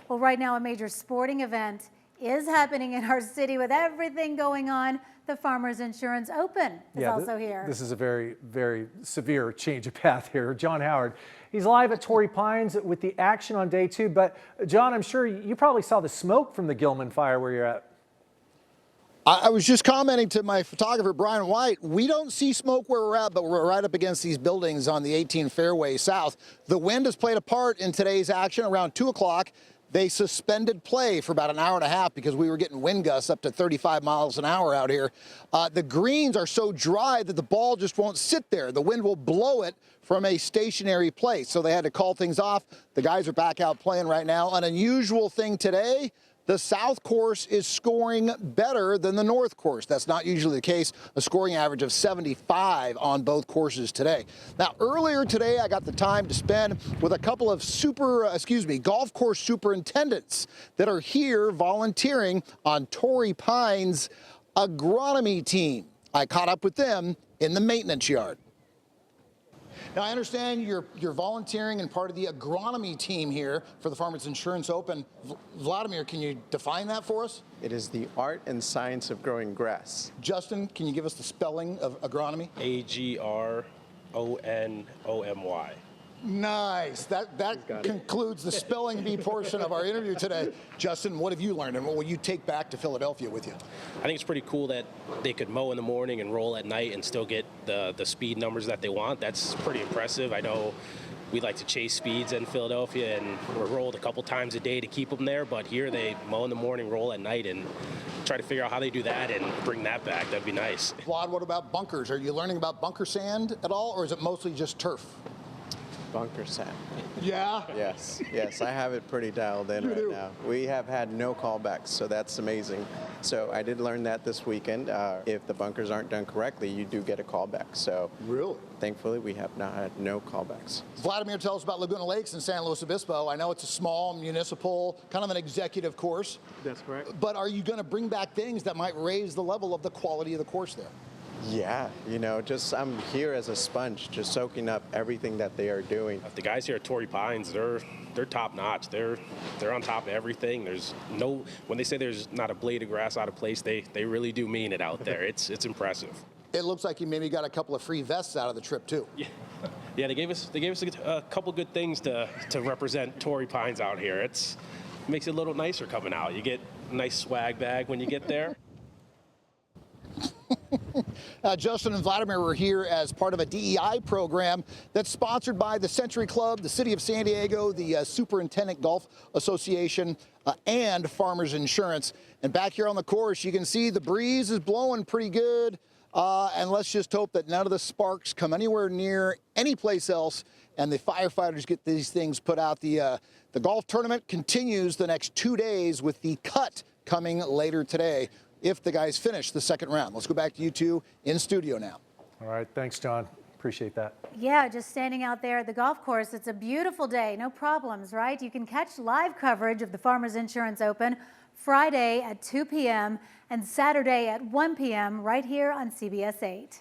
Well, right now a major sporting event is happening in our city with everything going on. The Farmers Insurance Open is also here. This is a very, very severe change of path here. John Howard, he's live at Torrey Pines with the action on day 2. But John, I'm sure you probably saw the smoke from the Gilman fire where you're at. I was just commenting to my photographer, Brian White, we don't see smoke where we're at, but we're right up against these buildings on the 18 Fairway South. The wind has played a part in today's action. Around 2 o'clock, they suspended play for about an hour and a half because we were getting wind gusts up to 35 miles an hour out here. The greens are so dry that the ball just won't sit there. The wind will blow it from a stationary place. So they had to call things off. The guys are back out playing right now. An unusual thing today, the South course is scoring better than the North course. That's not usually the case. A scoring average of 75 on both courses today. Now, earlier today, I got the time to spend with a couple of golf course superintendents that are here volunteering on Torrey Pines' agronomy team. I caught up with them in the maintenance yard. Now, I understand you're volunteering and part of the agronomy team here for the Farmers Insurance Open. Vladimir, can you define that for us? It is the art and science of growing grass. Justin, can you give us the spelling of agronomy? A-G-R-O-N-O-M-Y. Nice. That concludes the spelling bee portion of our interview today. Justin, what have you learned and what will you take back to Philadelphia with you? I think it's pretty cool that they could mow in the morning and roll at night and still get the speed numbers that they want. That's pretty impressive. I know we like to chase speeds in Philadelphia, and we're rolled a couple times a day to keep them there, but here they mow in the morning, roll at night, and try to figure out how they do that and bring that back. That'd be nice. Vlad, what about bunkers? Are you learning about bunker sand at all, or is it mostly just turf? Bunker sand. Yeah? Yes, I have it pretty dialed in right now. We have had no callbacks, so that's amazing. So I did learn that this weekend. If the bunkers aren't done correctly, you do get a callback. So really? Thankfully, we have not had no callbacks. Vladimir, tell us about Laguna Lakes in San Luis Obispo. I know it's a small municipal, kind of an executive course. That's correct. But are you going to bring back things that might raise the level of the quality of the course there? Yeah, I'm here as a sponge, just soaking up everything that they are doing. The guys here at Torrey Pines, they're top notch. They're on top of everything. When they say there's not a blade of grass out of place, they really do mean it out there. It's impressive. It looks like you maybe got a couple of free vests out of the trip too. Yeah, they gave us a couple good things to represent Torrey Pines out here. It makes it a little nicer coming out. You get a nice swag bag when you get there. Justin and Vladimir were here as part of a DEI program that's sponsored by the Century Club, the City of San Diego, the Superintendent Golf Association, and Farmers Insurance. And back here on the course, you can see the breeze is blowing pretty good. And let's just hope that none of the sparks come anywhere near any place else and the firefighters get these things put out. The golf tournament continues the next 2 days with the cut coming later today if the guys finish the second round. Let's go back to you two in studio now. All right, thanks, John. Appreciate that. Yeah, just standing out there at the golf course. It's a beautiful day, no problems, right? You can catch live coverage of the Farmers Insurance Open Friday at 2 p.m. and Saturday at 1 p.m. right here on CBS 8.